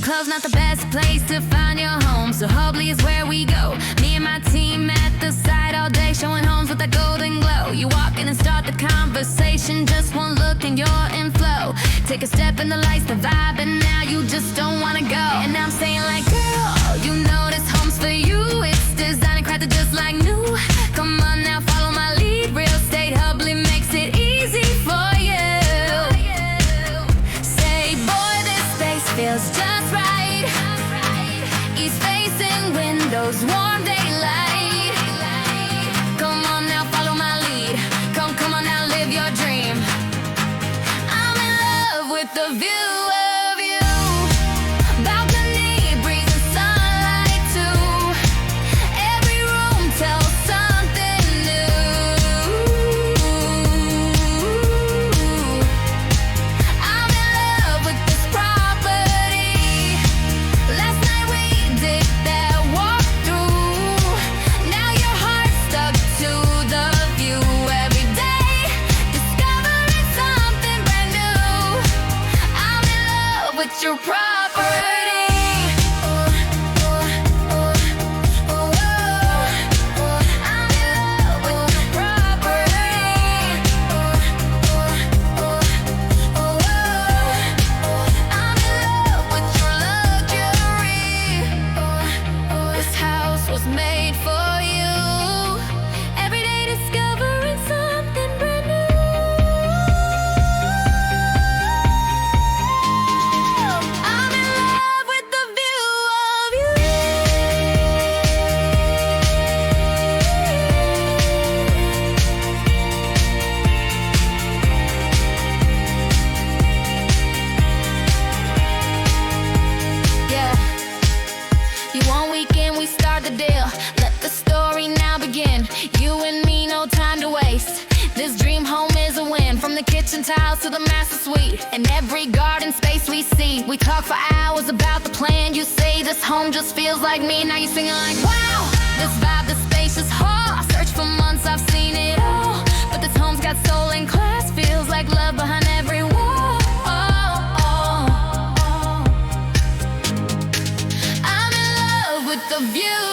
Club's not the best place to find your home, so Hubballi is where we go. Me and my team at the site all day, showing homes with that golden glow. You walk in and start the conversation, just one look and you're in flow. Take a step in the lights, the vibe, and now you just don't wanna go. And I'm saying like, girl, you know this home's for you. It's designed and crafted just like new. Come on now, follow my lead. Real Estate Hubli makes it easy for you. Say, boy, this space feels just right. East facing windows, warm daylight. Come on now, follow my lead. Come on now, live your dream. I'm in love with the view of you. Balcony, breathing sunlight too. Every room tells something new. I'm in love with this property. Last night we did that walkthrough. Now your heart's stuck to the view. Every day, discovering something brand new. I'm in love with your property. I'm in love with your property. I'm in love with your luxury. This house was made for you. Every day discovering something brand new. I'm in love with the view of you. Yeah. You want weekend, we start the deal. Let the story now begin. You and me, no time to waste. This dream home is a win. From the kitchen tiles to the master suite, and every garden space we see. We talk for hours about the plan. You say this home just feels like me. Now you're singing like, wow, this vibe, this spacious hall. I searched for months, I've seen it all. But this home's got soul and class. Feels like love behind every wall. I'm in love with the view